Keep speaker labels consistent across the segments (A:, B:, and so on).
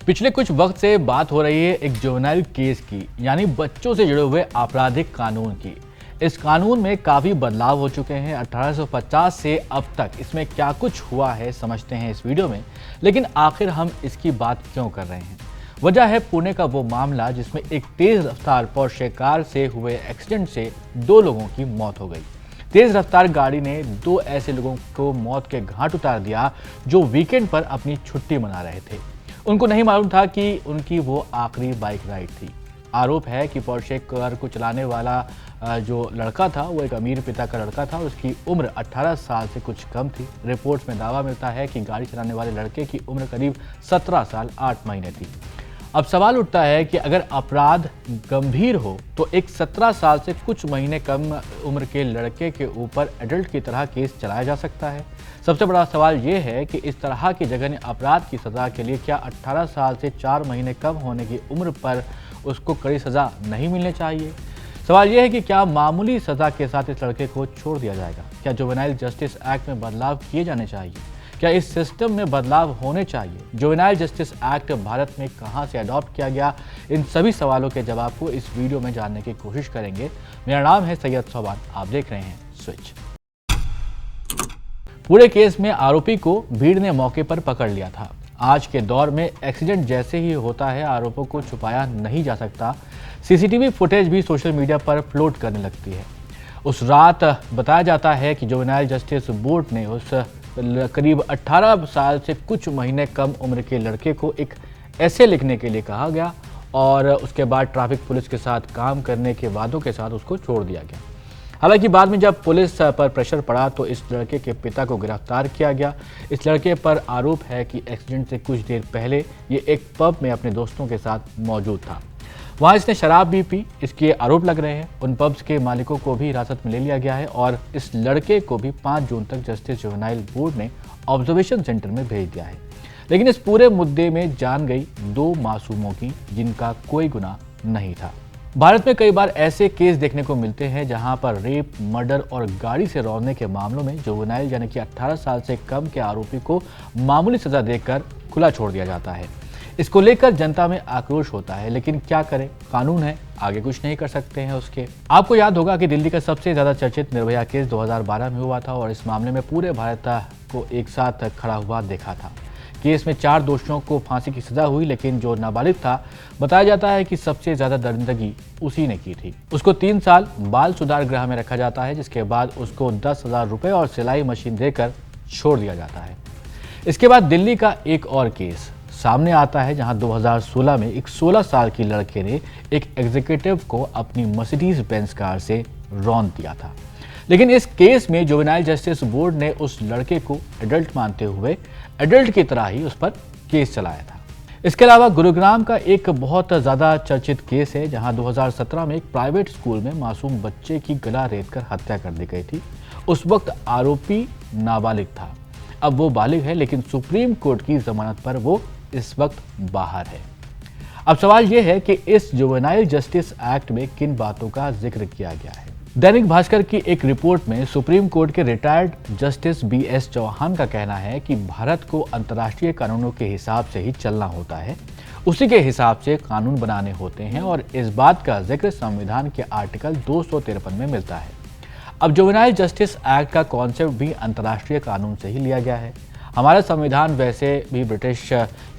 A: पिछले कुछ वक्त से बात हो रही है एक जुवेनाइल केस की, यानी बच्चों से जुड़े हुए आपराधिक कानून की। इस कानून में काफ़ी बदलाव हो चुके हैं। 1850 से अब तक इसमें क्या कुछ हुआ है समझते हैं इस वीडियो में। लेकिन आखिर हम इसकी बात क्यों कर रहे हैं? वजह है पुणे का वो मामला जिसमें एक तेज रफ्तार पोर्शे कार से हुए एक्सीडेंट से 2 लोगों की मौत हो गई। तेज रफ्तार गाड़ी ने 2 ऐसे लोगों को मौत के घाट उतार दिया जो वीकेंड पर अपनी छुट्टी मना रहे थे। उनको नहीं मालूम था कि उनकी वो आखिरी बाइक राइड थी। आरोप है कि पोर्शे कार को चलाने वाला जो लड़का था वो एक अमीर पिता का लड़का था। उसकी उम्र 18 साल से कुछ कम थी। रिपोर्ट्स में दावा मिलता है कि गाड़ी चलाने वाले लड़के की उम्र करीब 17 साल 8 महीने थी। अब सवाल उठता है कि अगर अपराध गंभीर हो तो एक 17 साल से कुछ महीने कम उम्र के लड़के के ऊपर एडल्ट की तरह केस चलाया जा सकता है। सबसे बड़ा सवाल ये है कि इस तरह की जघन्य अपराध की सज़ा के लिए क्या 18 साल से 4 महीने कम होने की उम्र पर उसको कड़ी सज़ा नहीं मिलनी चाहिए? सवाल यह है कि क्या मामूली सज़ा के साथ इस लड़के को छोड़ दिया जाएगा? क्या जुवेनाइल जस्टिस एक्ट में बदलाव किए जाने चाहिए? क्या इस सिस्टम में बदलाव होने चाहिए? जुवेनाइल जस्टिस एक्ट भारत में कहां से अडॉप्ट किया गया? इन सभी सवालों के जवाब को इस वीडियो में जानने की कोशिश करेंगे। मेरा नाम है सैयद सोबान, आप देख रहे हैं स्विच। पूरे केस में आरोपी को भीड़ ने मौके पर पकड़ लिया था। आज के दौर में एक्सीडेंट जैसे ही होता है, आरोपों को छुपाया नहीं जा सकता। सीसीटीवी फुटेज भी सोशल मीडिया पर फ्लोट करने लगती है। उस रात बताया जाता है कि जुवेनाइल जस्टिस बोर्ड ने उस करीब 18 साल से कुछ महीने कम उम्र के लड़के को एक ऐसे लिखने के लिए कहा गया और उसके बाद ट्रैफिक पुलिस के साथ काम करने के वादों के साथ उसको छोड़ दिया गया। हालांकि बाद में जब पुलिस पर प्रेशर पड़ा तो इस लड़के के पिता को गिरफ्तार किया गया। इस लड़के पर आरोप है कि एक्सीडेंट से कुछ देर पहले ये एक पब में अपने दोस्तों के साथ मौजूद था। वहाँ इसने शराब भी पी, इसके आरोप लग रहे हैं। उन पब्स के मालिकों को भी हिरासत में ले लिया गया है और इस लड़के को भी 5 जून तक जस्टिस जुवेनाइल बोर्ड ने ऑब्जर्वेशन सेंटर में भेज दिया है। लेकिन इस पूरे मुद्दे में जान गई 2 मासूमों की जिनका कोई गुनाह नहीं था। भारत में कई बार ऐसे केस देखने को मिलते हैं जहां पर रेप, मर्डर और गाड़ी से रौंदने के मामलों में जुवेनाइल यानी कि 18 साल से कम के आरोपी को मामूली सजा देकर खुला छोड़ दिया जाता है। इसको लेकर जनता में आक्रोश होता है, लेकिन क्या करें, कानून है, आगे कुछ नहीं कर सकते हैं उसके। आपको याद होगा कि दिल्ली का सबसे ज्यादा चर्चित निर्भया केस 2012 में हुआ था और इस मामले में पूरे भारत को एक साथ खड़ा हुआ देखा था। केस में 4 दोषियों को फांसी की सजा हुई, लेकिन जो नाबालिग था बताया जाता है कि सबसे ज्यादा दरिंदगी उसी ने की थी। उसको 3 साल बाल सुधार गृह में रखा जाता है, जिसके बाद उसको 10,000 रुपए और सिलाई मशीन देकर छोड़ दिया जाता है। इसके बाद दिल्ली का एक और केस सामने आता है जहां 2016 में एक 16 साल की लड़के ने एक एग्जीक्यूटिव को अपनी मर्सिडीज बेंज कार से रौंद दिया था। लेकिन इस केस में जुवेनाइल जस्टिस बोर्ड ने उस लड़के को एडल्ट मानते हुए एडल्ट की तरह ही उस पर केस चलाया था। इसके अलावा गुरुग्राम का एक बहुत ज़्यादा चर्चित केस है जहां 2017 में एक प्राइवेट स्कूल में मासूम बच्चे की गला रेतकर हत्या कर दी गई थी। उस वक्त आरोपी नाबालिग था, अब वो बालिग है, लेकिन सुप्रीम कोर्ट की जमानत पर वो इस वक्त बाहर है। अब सवाल यह है कि इस जुवेनाइल जस्टिस एक्ट में किन बातों का जिक्र किया गया है। दैनिक भास्कर की एक रिपोर्ट में सुप्रीम कोर्ट के रिटायर्ड जस्टिस BS चौहान का कहना है कि भारत को अंतर्राष्ट्रीय कानूनों के हिसाब से ही चलना होता है, उसी के हिसाब से कानून बनाने होते हैं और इस बात का जिक्र संविधान के आर्टिकल 253 में मिलता है। अब जुवेनाइल जस्टिस एक्ट का कॉन्सेप्ट भी अंतर्राष्ट्रीय कानून से ही लिया गया है। हमारा संविधान वैसे भी ब्रिटिश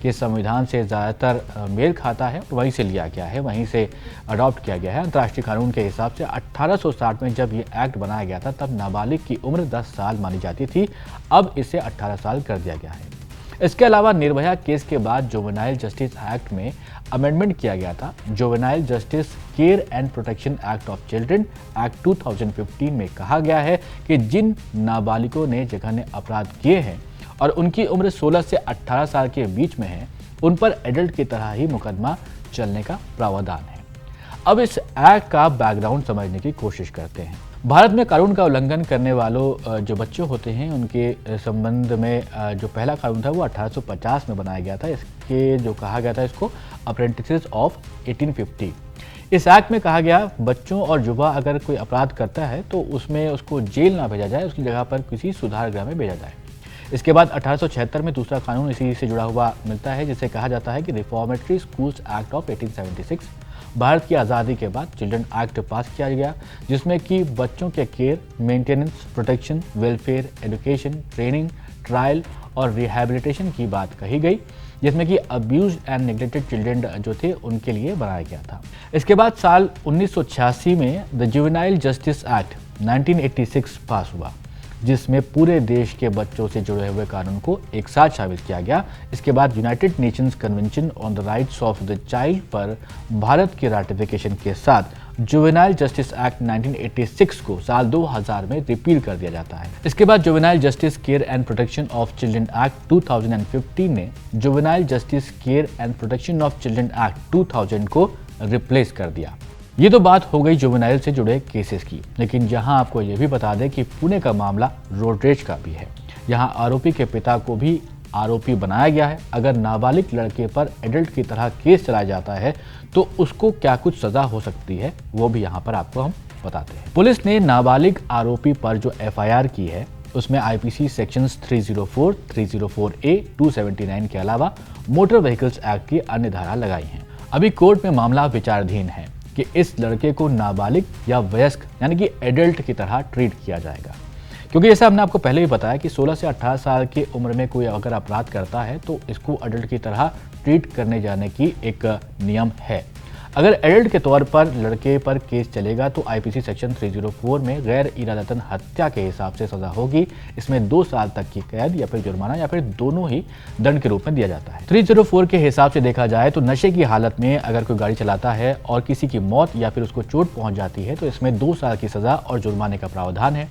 A: के संविधान से ज़्यादातर मेल खाता है, वहीं से लिया गया है, वहीं से अडॉप्ट किया गया है। अंतर्राष्ट्रीय कानून के हिसाब से 1860 में जब ये एक्ट बनाया गया था तब नाबालिग की उम्र 10 साल मानी जाती थी, अब इसे 18 साल कर दिया गया है। इसके अलावा निर्भया केस के बाद जुवेनाइल जस्टिस एक्ट में अमेंडमेंट किया गया था। Juvenile justice care and protection act of children act 2015 में कहा गया है कि जिन नाबालिगों ने जघन्य अपराध किए हैं और उनकी उम्र 16 से 18 साल के बीच में है, उन पर एडल्ट की तरह ही मुकदमा चलने का प्रावधान है। अब इस एक्ट का बैकग्राउंड समझने की कोशिश करते हैं। भारत में कानून का उल्लंघन करने वालों जो बच्चे होते हैं उनके संबंध में जो पहला कानून था वो 1850 में बनाया गया था। इसके जो कहा गया था इसको अप्रेंटिसेस ऑफ 1850। इस एक्ट में कहा गया बच्चों और युवा अगर कोई अपराध करता है तो उसमें उसको जेल ना भेजा जाए, उसकी जगह पर किसी सुधार गृह में भेजा जाए। इसके बाद 1876 में दूसरा कानून इसी से जुड़ा हुआ मिलता है, जिसे कहा जाता है कि reformatory schools act of 1876। Bharat की आज़ादी के बाद चिल्ड्रन एक्ट पास किया गया, जिसमें कि बच्चों के care, maintenance, protection, welfare, education, training, trial और रिहैबिलिटेशन की बात कही गई, जिसमें कि अब्यूज एंड नेग्लेक्टेड चिल्ड्रन जो थे उनके लिए बनाया गया था। इसके बाद साल 1986 में द जुवेनाइल जस्टिस एक्ट 1986 पास हुआ, जिसमें पूरे देश के बच्चों से जुड़े हुए कानून को एक साथ शामिल किया गया। इसके बाद United Nations convention on the rights of the child पर भारत के राटिफिकेशन के साथ जुवेनाइल जस्टिस एक्ट 1986 को साल 2000 में रिपील कर दिया जाता है। इसके बाद juvenile justice care and protection of children act 2015 ने juvenile justice care and protection of children act 2000 को रिप्लेस कर दिया। ये तो बात हो गई जुवेनाइल से जुड़े केसेस की, लेकिन यहाँ आपको ये भी बता दें कि पुणे का मामला रोड रेज का भी है। यहाँ आरोपी के पिता को भी आरोपी बनाया गया है। अगर नाबालिग लड़के पर एडल्ट की तरह केस चलाया जाता है तो उसको क्या कुछ सजा हो सकती है, वो भी यहाँ पर आपको हम बताते हैं। पुलिस ने नाबालिग आरोपी पर जो FIR की है उसमें IPC सेक्शंस 304, 304A, 279 के अलावा मोटर व्हीकल्स एक्ट की अन्य धारा लगाई हैं। अभी कोर्ट में मामला विचाराधीन है कि इस लड़के को नाबालिग या वयस्क यानी कि एडल्ट की तरह ट्रीट किया जाएगा, क्योंकि जैसा हमने आपको पहले ही बताया कि 16 से 18 साल की उम्र में कोई अगर अपराध करता है तो इसको एडल्ट की तरह ट्रीट करने जाने की एक नियम है। अगर एडल्ट के तौर पर लड़के पर केस चलेगा तो IPC सेक्शन 304 में गैर इरादतन हत्या के हिसाब से सजा होगी। इसमें 2 साल तक की कैद या फिर जुर्माना या फिर दोनों ही दंड के रूप में दिया जाता है। 304 के हिसाब से देखा जाए तो नशे की हालत में अगर कोई गाड़ी चलाता है और किसी की मौत या फिर उसको चोट पहुंच जाती है तो इसमें 2 साल की सजा और जुर्माने का प्रावधान है।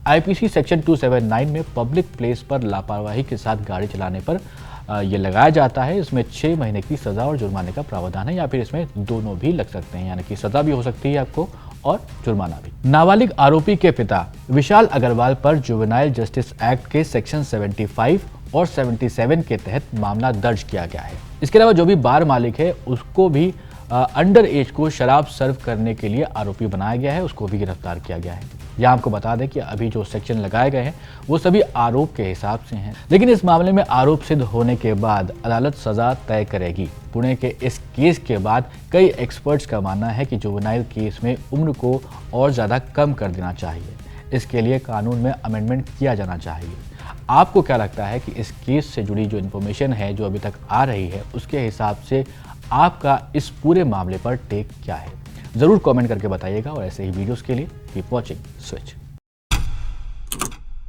A: IPC सेक्शन 279 में पब्लिक प्लेस पर लापरवाही के साथ गाड़ी चलाने पर ये लगाया जाता है। इसमें 6 महीने की सजा और जुर्माने का प्रावधान है, या फिर इसमें दोनों भी लग सकते हैं, यानी कि सजा भी हो सकती है आपको और जुर्माना भी। नाबालिग आरोपी के पिता विशाल अग्रवाल पर जुवेनाइल जस्टिस एक्ट के सेक्शन 75 और 77 के तहत मामला दर्ज किया गया है। इसके अलावा जो भी बार मालिक है उसको भी अंडर एज को शराब सर्व करने के लिए आरोपी बनाया गया है, उसको भी गिरफ्तार किया गया है। यहाँ आपको बता दें कि अभी जो सेक्शन लगाए गए हैं वो सभी आरोप के हिसाब से हैं, लेकिन इस मामले में आरोप सिद्ध होने के बाद अदालत सजा तय करेगी। पुणे के इस केस के बाद कई एक्सपर्ट्स का मानना है कि जुवेनाइल केस में उम्र को और ज़्यादा कम कर देना चाहिए। इसके लिए कानून में अमेंडमेंट किया जाना चाहिए। आपको क्या लगता है कि इस केस से जुड़ी जो इन्फॉर्मेशन है जो अभी तक आ रही है उसके हिसाब से आपका इस पूरे मामले पर टेक क्या है? ज़रूर कमेंट करके बताइएगा और ऐसे ही वीडियोस के लिए कीप वॉचिंग स्विच।